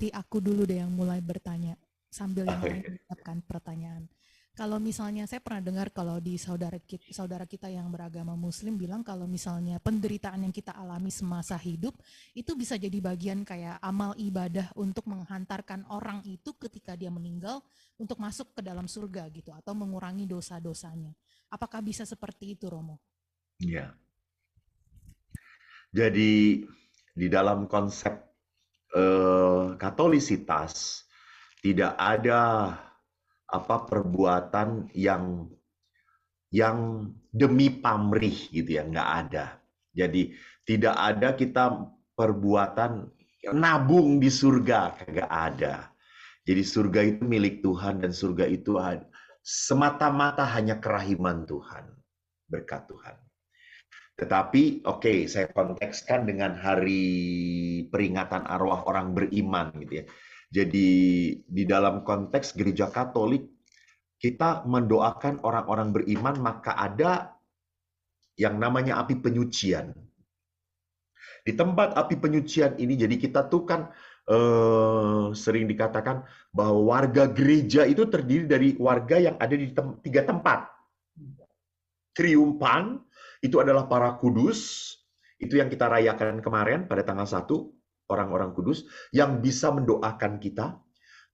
Berarti aku dulu deh yang mulai bertanya, sambil yang lain menyiapkan pertanyaan. Kalau misalnya saya pernah dengar kalau di saudara kita yang beragama Muslim bilang kalau misalnya penderitaan yang kita alami semasa hidup itu bisa jadi bagian kayak amal ibadah untuk menghantarkan orang itu ketika dia meninggal untuk masuk ke dalam surga gitu atau mengurangi dosa-dosanya. Apakah bisa seperti itu, Romo? Ya. Jadi di dalam konsep Katolisitas tidak ada perbuatan yang demi pamrih gitu ya, nggak ada. Jadi tidak ada kita perbuatan nabung di surga, nggak ada. Jadi surga itu milik Tuhan dan surga itu semata-mata hanya kerahiman Tuhan, berkat Tuhan. Tetapi oke, saya kontekskan dengan hari peringatan arwah orang beriman gitu ya. Jadi di dalam konteks gereja Katolik kita mendoakan orang-orang beriman, maka ada yang namanya api penyucian. Di tempat api penyucian ini, jadi kita tuh kan sering dikatakan bahwa warga gereja itu terdiri dari warga yang ada di tiga tempat. Triumpan, itu adalah para kudus, itu yang kita rayakan kemarin pada tanggal 1, orang-orang kudus, yang bisa mendoakan kita.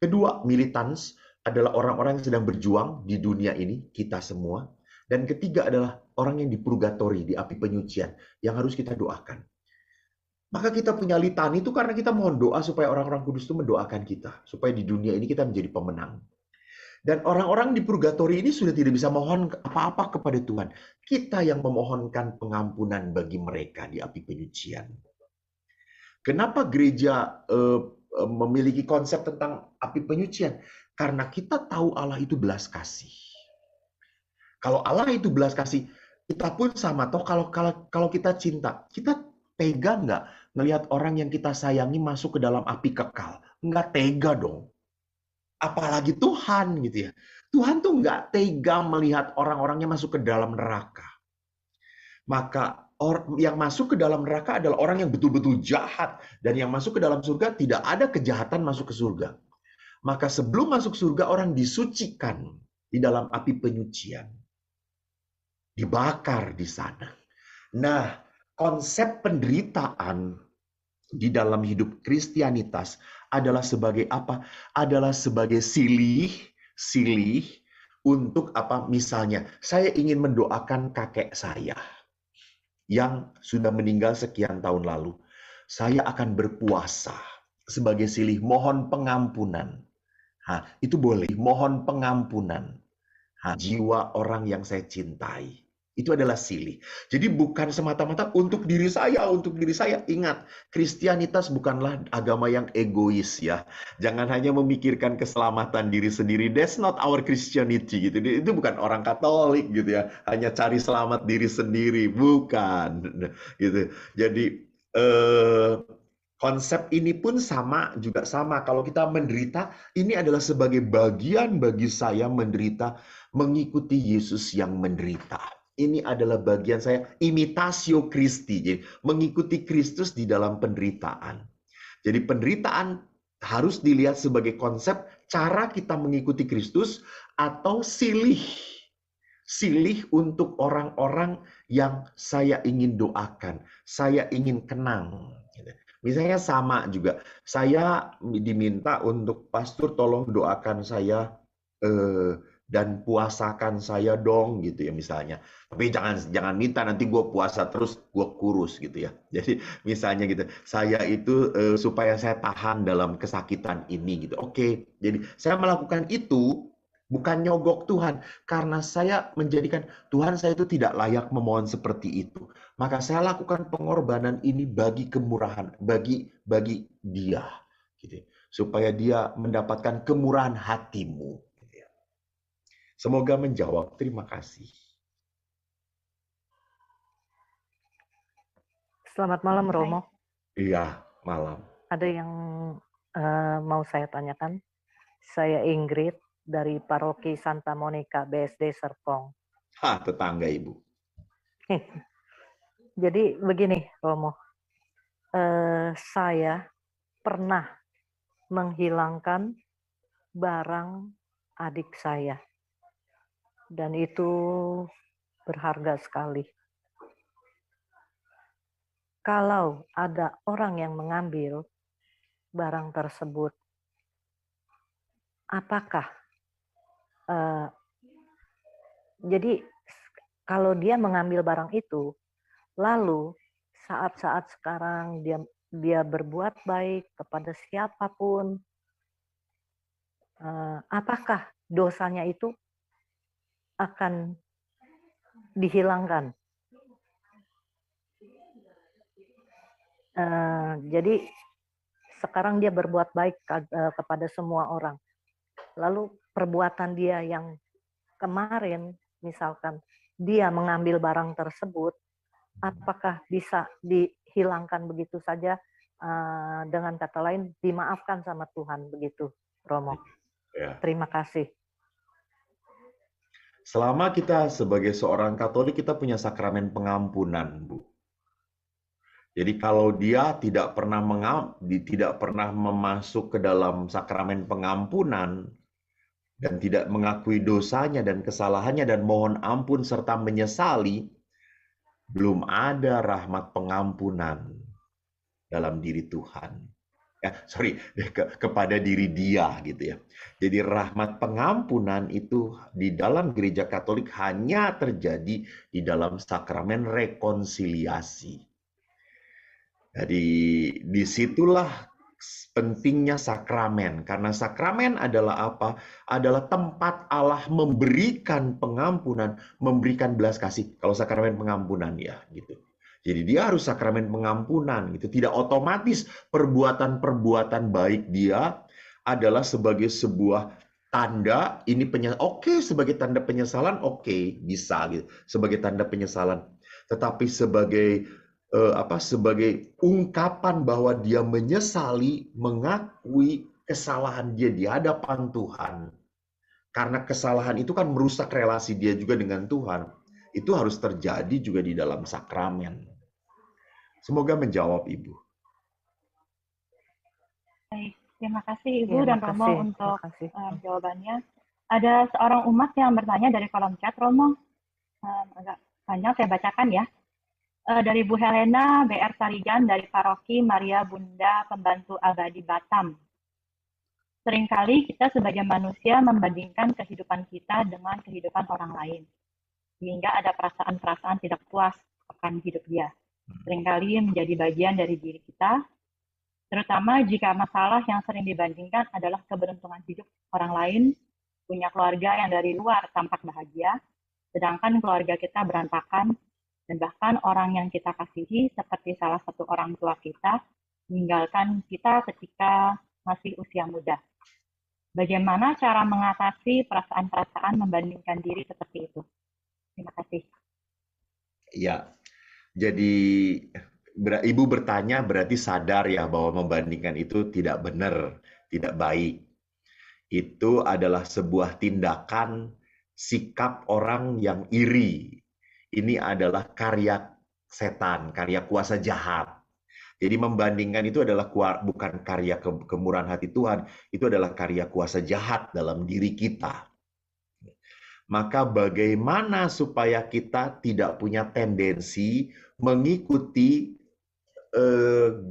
Kedua, militans adalah orang-orang yang sedang berjuang di dunia ini, kita semua. Dan ketiga adalah orang yang di purgatori, di api penyucian, yang harus kita doakan. Maka kita punya litani itu karena kita mohon doa supaya orang-orang kudus itu mendoakan kita. Supaya di dunia ini kita menjadi pemenang. Dan orang-orang di purgatori ini sudah tidak bisa mohon apa-apa kepada Tuhan. Kita yang memohonkan pengampunan bagi mereka di api penyucian. Kenapa gereja memiliki konsep tentang api penyucian? Karena kita tahu Allah itu belas kasih. Kalau Allah itu belas kasih, kita pun sama. Toh kalau kita cinta, kita tega nggak melihat orang yang kita sayangi masuk ke dalam api kekal? Nggak tega dong. Apalagi Tuhan gitu ya. Tuhan tuh nggak tega melihat orang-orangnya masuk ke dalam neraka. Maka yang masuk ke dalam neraka adalah orang yang betul-betul jahat. Dan yang masuk ke dalam surga tidak ada kejahatan masuk ke surga. Maka sebelum masuk surga orang disucikan di dalam api penyucian. Dibakar di sana. Nah, konsep penderitaan di dalam hidup Kristianitas adalah sebagai apa? Adalah sebagai silih untuk apa? Misalnya, saya ingin mendoakan kakek saya yang sudah meninggal sekian tahun lalu. Saya akan berpuasa sebagai silih mohon pengampunan. Itu boleh, mohon pengampunan. Jiwa orang yang saya cintai. Itu adalah silih. Jadi bukan semata-mata untuk diri saya, untuk diri saya. Ingat, Kristianitas bukanlah agama yang egois ya. Jangan hanya memikirkan keselamatan diri sendiri. That's not our Christianity gitu. Itu bukan orang Katolik gitu ya. Hanya cari selamat diri sendiri, bukan gitu. Jadi konsep ini pun juga sama. Kalau kita menderita, ini adalah sebagai bagian bagi saya menderita mengikuti Yesus yang menderita. Ini adalah bagian saya, imitasio Christi, jadi mengikuti Kristus di dalam penderitaan. Jadi penderitaan harus dilihat sebagai konsep cara kita mengikuti Kristus atau silih untuk orang-orang yang saya ingin doakan, saya ingin kenang. Misalnya sama juga, saya diminta untuk pastor tolong doakan saya dan puasakan saya dong gitu ya misalnya. Tapi jangan minta nanti gue puasa terus gue kurus gitu ya. Jadi misalnya gitu, saya itu supaya saya tahan dalam kesakitan ini gitu. Oke, jadi saya melakukan itu bukan nyogok Tuhan, karena saya menjadikan Tuhan saya itu tidak layak memohon seperti itu. Maka saya lakukan pengorbanan ini bagi kemurahan, bagi dia, gitu. Supaya dia mendapatkan kemurahan hatimu. Gitu ya. Semoga menjawab. Terima kasih. Selamat malam, Romo. Iya, malam. Ada yang mau saya tanyakan. Saya Ingrid dari Paroki Santa Monica BSD Serpong. Tetangga Ibu. Jadi begini, Romo. Saya pernah menghilangkan barang adik saya. Dan itu berharga sekali. Kalau ada orang yang mengambil barang tersebut, apakah jadi kalau dia mengambil barang itu, lalu saat-saat sekarang dia berbuat baik kepada siapapun, apakah dosanya itu akan dihilangkan? Jadi sekarang dia berbuat baik kepada semua orang. Lalu perbuatan dia yang kemarin, misalkan dia mengambil barang tersebut, apakah bisa dihilangkan begitu saja? Dengan kata lain, dimaafkan sama Tuhan, begitu, Romo. Ya. Terima kasih. Selama kita sebagai seorang Katolik, kita punya sakramen pengampunan, Bu. Jadi kalau dia tidak pernah masuk ke dalam sakramen pengampunan dan tidak mengakui dosanya dan kesalahannya dan mohon ampun serta menyesali, belum ada rahmat pengampunan dalam diri Tuhan. Kepada diri dia gitu ya. Jadi rahmat pengampunan itu di dalam gereja Katolik hanya terjadi di dalam sakramen rekonsiliasi. Jadi disitulah pentingnya sakramen, karena sakramen adalah apa? Adalah tempat Allah memberikan pengampunan, memberikan belas kasih. Kalau sakramen pengampunan ya gitu. Jadi dia harus sakramen pengampunan gitu. Tidak otomatis perbuatan-perbuatan baik dia adalah sebagai sebuah tanda ini oke, sebagai tanda penyesalan, oke, bisa gitu. Sebagai tanda penyesalan. Tetapi sebagai sebagai ungkapan bahwa dia menyesali, mengakui kesalahan dia di hadapan Tuhan. Karena kesalahan itu kan merusak relasi dia juga dengan Tuhan. Itu harus terjadi juga di dalam sakramen. Semoga menjawab, Ibu. Baik, terima kasih Ibu dan Romo untuk jawabannya. Ada seorang umat yang bertanya dari kolom chat, Romo. Agak panjang, saya bacakan ya. Dari Bu Helena BR Sarijan dari Paroki Maria Bunda Pembantu Abadi Batam. Seringkali kita sebagai manusia membandingkan kehidupan kita dengan kehidupan orang lain, sehingga ada perasaan-perasaan tidak puas akan hidup dia. Seringkali menjadi bagian dari diri kita, terutama jika masalah yang sering dibandingkan adalah keberuntungan hidup orang lain, punya keluarga yang dari luar tampak bahagia, sedangkan keluarga kita berantakan, dan bahkan orang yang kita kasihi seperti salah satu orang tua kita meninggalkan kita ketika masih usia muda. Bagaimana cara mengatasi perasaan-perasaan membandingkan diri seperti itu? Terima kasih. Ya, jadi Ibu bertanya berarti sadar ya bahwa membandingkan itu tidak benar, tidak baik. Itu adalah sebuah tindakan sikap orang yang iri. Ini adalah karya setan, karya kuasa jahat. Jadi membandingkan itu adalah bukan karya kemurahan hati Tuhan, itu adalah karya kuasa jahat dalam diri kita. Maka bagaimana supaya kita tidak punya tendensi mengikuti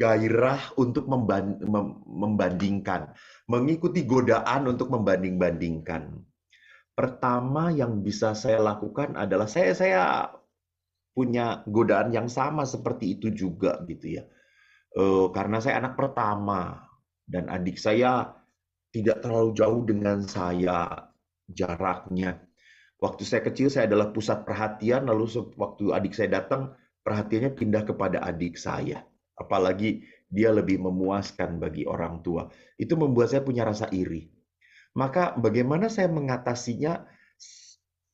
gairah untuk membandingkan, mengikuti godaan untuk membanding-bandingkan. Pertama yang bisa saya lakukan adalah saya punya godaan yang sama seperti itu juga gitu ya. Karena saya anak pertama dan adik saya tidak terlalu jauh dengan saya jaraknya. Waktu saya kecil saya adalah pusat perhatian, lalu waktu adik saya datang perhatiannya pindah kepada adik saya. Apalagi dia lebih memuaskan bagi orang tua. Itu membuat saya punya rasa iri. Maka bagaimana saya mengatasinya?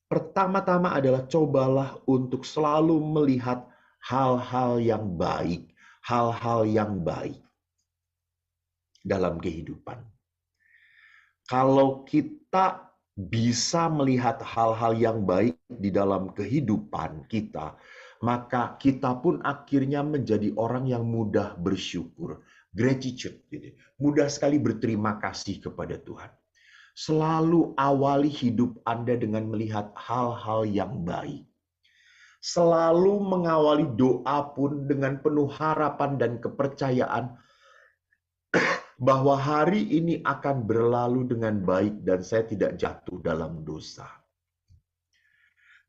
Pertama-tama adalah cobalah untuk selalu melihat hal-hal yang baik, hal-hal yang baik dalam kehidupan. Kalau kita bisa melihat hal-hal yang baik di dalam kehidupan kita, maka kita pun akhirnya menjadi orang yang mudah bersyukur. Gratitude. Gitu. Mudah sekali berterima kasih kepada Tuhan. Selalu awali hidup Anda dengan melihat hal-hal yang baik. Selalu mengawali doa pun dengan penuh harapan dan kepercayaan bahwa hari ini akan berlalu dengan baik dan saya tidak jatuh dalam dosa.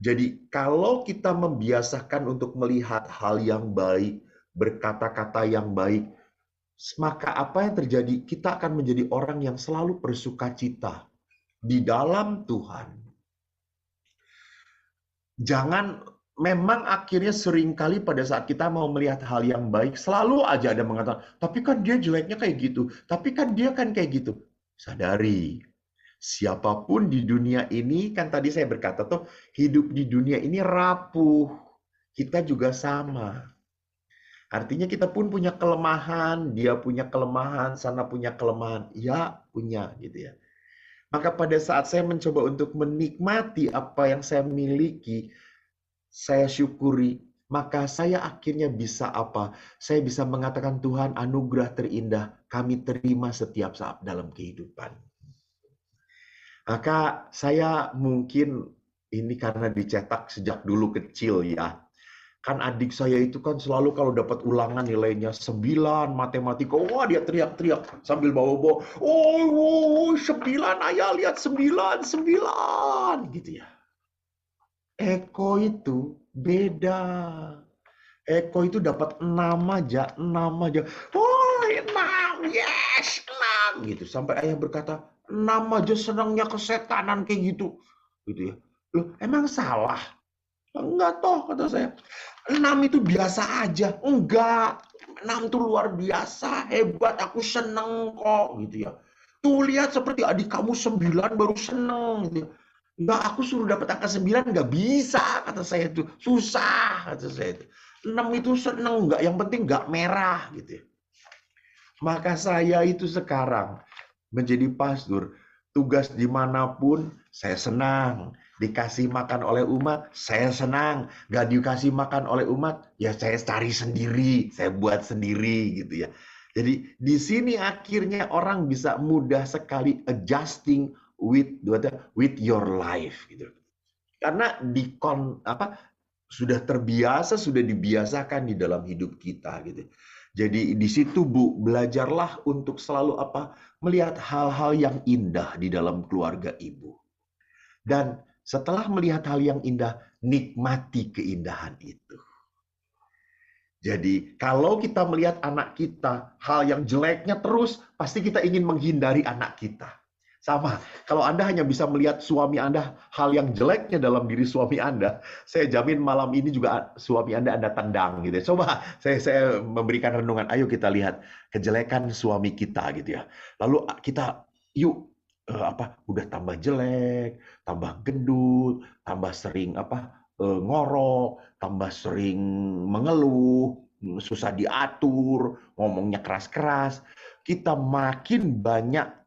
Jadi kalau kita membiasakan untuk melihat hal yang baik, berkata-kata yang baik, maka apa yang terjadi? Kita akan menjadi orang yang selalu bersukacita di dalam Tuhan. Memang akhirnya seringkali pada saat kita mau melihat hal yang baik, selalu aja ada mengatakan, tapi kan dia jeleknya kayak gitu, tapi kan dia kan kayak gitu. Sadari, siapapun di dunia ini, kan tadi saya berkata tuh, hidup di dunia ini rapuh. Kita juga sama. Artinya kita pun punya kelemahan, dia punya kelemahan, sana punya kelemahan. Ya, punya gitu ya. Maka pada saat saya mencoba untuk menikmati apa yang saya miliki, saya syukuri, maka saya akhirnya bisa apa? Saya bisa mengatakan, Tuhan, anugerah terindah kami terima setiap saat dalam kehidupan. Maka saya mungkin ini karena dicetak sejak dulu kecil ya. Kan adik saya itu kan selalu kalau dapat ulangan nilainya 9 matematika, wah dia teriak-teriak sambil bawa-bawa, oh 9 ayah lihat 9 gitu ya. Eko itu beda. Eko itu dapat 6 aja. Oh 6, yes 6 gitu. Sampai ayah berkata, 6 aja senangnya kesetanan kayak gitu. Gitu ya. Loh, emang salah? Enggak toh, kata saya. 6 itu biasa aja. Enggak. 6 itu luar biasa, hebat, aku seneng kok gitu ya. Tuh lihat seperti adik kamu 9 baru seneng gitu ya. Enggak, aku suruh dapat angka 9 enggak bisa, kata saya itu. Susah, kata saya itu. 6 itu seneng, enggak, yang penting enggak merah gitu ya. Maka saya itu sekarang menjadi pastor, tugas dimanapun saya senang. Dikasih makan oleh umat, saya senang. Gak dikasih makan oleh umat, ya saya cari sendiri, saya buat sendiri gitu ya. Jadi di sini akhirnya orang bisa mudah sekali adjusting with your life gitu. Karena sudah terbiasa, sudah dibiasakan di dalam hidup kita gitu. Jadi di situ Bu, belajarlah untuk selalu melihat hal-hal yang indah di dalam keluarga Ibu. Dan setelah melihat hal yang indah, nikmati keindahan itu. Jadi kalau kita melihat anak kita, hal yang jeleknya terus, pasti kita ingin menghindari anak kita. Sama, kalau Anda hanya bisa melihat suami Anda, hal yang jeleknya dalam diri suami Anda, saya jamin malam ini juga suami Anda tendang gitu ya. Coba saya memberikan renungan, ayo kita lihat kejelekan suami kita gitu ya. Lalu kita yuk udah tambah jelek, tambah gendut, tambah sering ngorok, tambah sering mengeluh, susah diatur, ngomongnya keras-keras. Kita makin banyak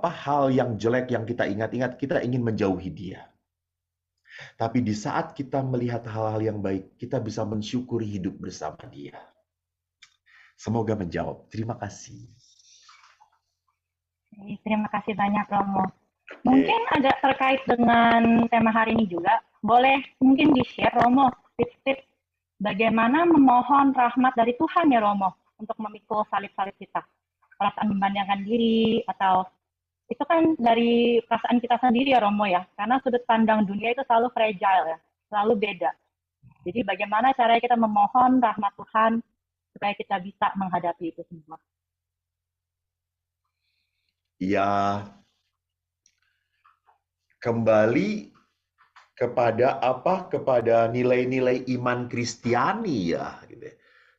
hal yang jelek yang kita ingat-ingat, kita ingin menjauhi dia. Tapi di saat kita melihat hal-hal yang baik, kita bisa mensyukuri hidup bersama dia. Semoga menjawab. Terima kasih. Terima kasih banyak, Romo. Mungkin agak terkait dengan tema hari ini juga. Boleh mungkin di-share, Romo, tips-tips bagaimana memohon rahmat dari Tuhan ya, Romo, untuk memikul salib-salib kita. Perasaan membandingkan diri, atau itu kan dari perasaan kita sendiri ya, Romo ya. Karena sudut pandang dunia itu selalu fragile ya, selalu beda. Jadi bagaimana caranya kita memohon rahmat Tuhan supaya kita bisa menghadapi itu semua. Ya, kembali kepada kepada nilai-nilai iman Kristiani ya gitu.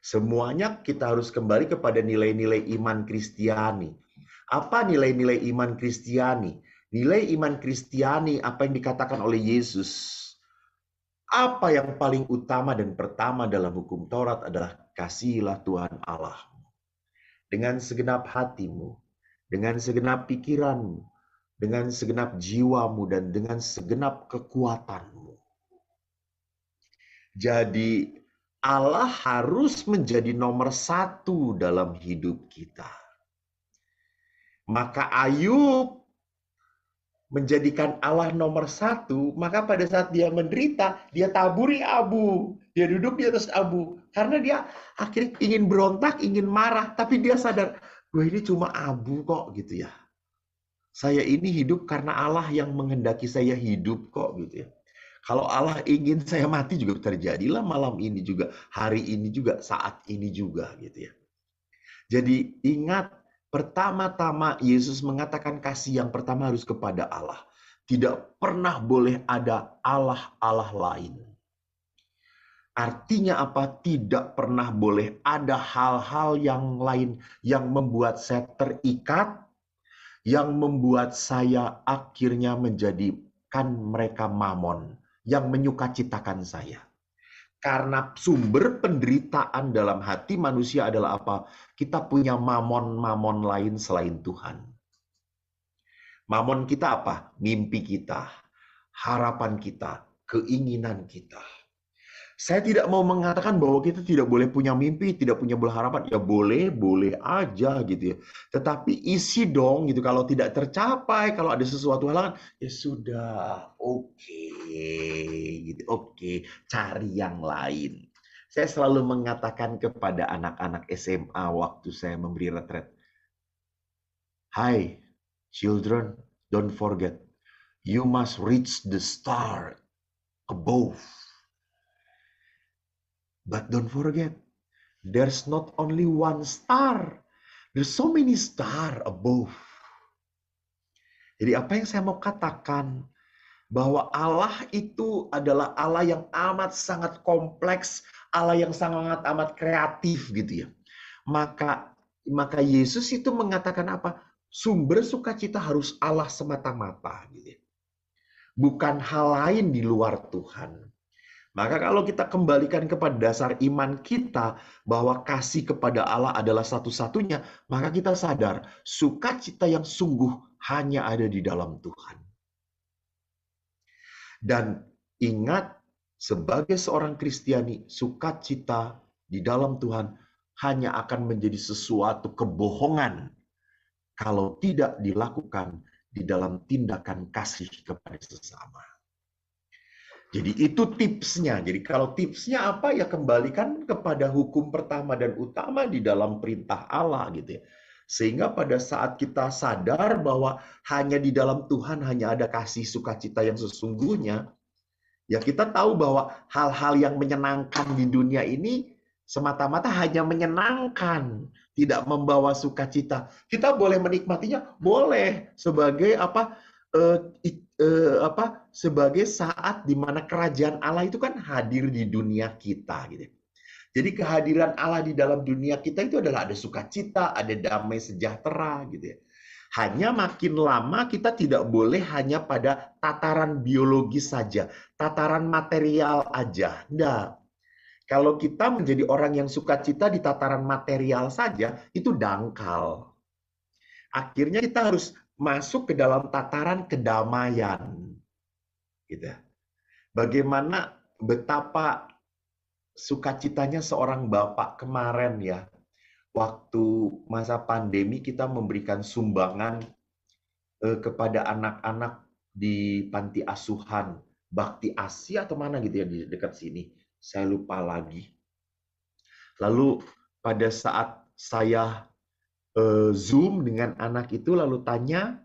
Semuanya kita harus kembali kepada nilai-nilai iman Kristiani. Apa nilai-nilai iman Kristiani? Nilai iman Kristiani apa yang dikatakan oleh Yesus. Apa yang paling utama dan pertama dalam hukum Taurat adalah kasihilah Tuhan Allahmu dengan segenap hatimu, dengan segenap pikiranmu, dengan segenap jiwamu, dan dengan segenap kekuatanmu. Jadi Allah harus menjadi nomor satu dalam hidup kita. Maka Ayub menjadikan Allah nomor satu, maka pada saat dia menderita, dia taburi abu. Dia duduk di atas abu. Karena dia akhirnya ingin berontak, ingin marah, tapi dia sadar, gue ini cuma abu kok gitu ya. Saya ini hidup karena Allah yang menghendaki saya hidup kok gitu ya. Kalau Allah ingin saya mati juga terjadilah malam ini juga, hari ini juga, saat ini juga gitu ya. Jadi ingat, pertama-tama Yesus mengatakan kasih yang pertama harus kepada Allah. Tidak pernah boleh ada Allah-Allah lain. Artinya apa? Tidak pernah boleh ada hal-hal yang lain yang membuat saya terikat, yang membuat saya akhirnya menjadikan mereka mamon, yang menyukacitakan saya. Karena sumber penderitaan dalam hati manusia adalah apa? Kita punya mamon-mamon lain selain Tuhan. Mamon kita apa? Mimpi kita, harapan kita, keinginan kita. Saya tidak mau mengatakan bahwa kita tidak boleh punya mimpi, tidak punya harapan. Ya boleh, boleh aja gitu ya. Tetapi isi dong gitu. Kalau tidak tercapai, kalau ada sesuatu halangan, ya sudah, oke, gitu. Oke, cari yang lain. Saya selalu mengatakan kepada anak-anak SMA waktu saya memberi retret. Hi, children, don't forget, you must reach the star above. But don't forget, there's not only one star. There's so many stars above. Jadi apa yang saya mau katakan? Bahwa Allah itu adalah Allah yang amat sangat kompleks, Allah yang sangat amat kreatif gitu ya. Maka Yesus itu mengatakan apa? Sumber sukacita harus Allah semata-mata gitu ya. Bukan hal lain di luar Tuhan. Maka kalau kita kembalikan kepada dasar iman kita bahwa kasih kepada Allah adalah satu-satunya, maka kita sadar sukacita yang sungguh hanya ada di dalam Tuhan. Dan ingat, sebagai seorang Kristiani, sukacita di dalam Tuhan hanya akan menjadi sesuatu kebohongan kalau tidak dilakukan di dalam tindakan kasih kepada sesama. Jadi itu tipsnya. Jadi kalau tipsnya apa ya, kembalikan kepada hukum pertama dan utama di dalam perintah Allah gitu ya. Sehingga pada saat kita sadar bahwa hanya di dalam Tuhan hanya ada kasih sukacita yang sesungguhnya, ya kita tahu bahwa hal-hal yang menyenangkan di dunia ini semata-mata hanya menyenangkan, tidak membawa sukacita. Kita boleh menikmatinya, boleh sebagai sebagai saat di mana kerajaan Allah itu kan hadir di dunia kita gitu. Jadi kehadiran Allah di dalam dunia kita itu adalah ada sukacita, ada damai sejahtera gitu ya. Hanya makin lama kita tidak boleh hanya pada tataran biologis saja, tataran material aja. Enggak. Kalau kita menjadi orang yang sukacita di tataran material saja, itu dangkal. Akhirnya kita harus masuk ke dalam tataran kedamaian. Gitu. Bagaimana betapa sukacitanya seorang bapak kemarin ya. Waktu masa pandemi kita memberikan sumbangan kepada anak-anak di panti asuhan Bakti Asia atau mana gitu ya di dekat sini. Saya lupa lagi. Lalu pada saat saya Zoom dengan anak itu lalu tanya,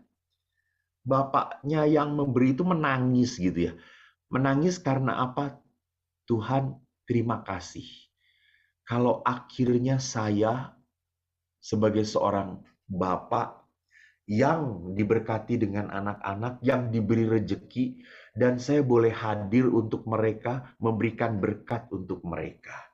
bapaknya yang memberi itu menangis gitu ya. Menangis karena apa? Tuhan, terima kasih. Kalau akhirnya saya sebagai seorang bapak yang diberkati dengan anak-anak, yang diberi rejeki, dan saya boleh hadir untuk mereka, memberikan berkat untuk mereka.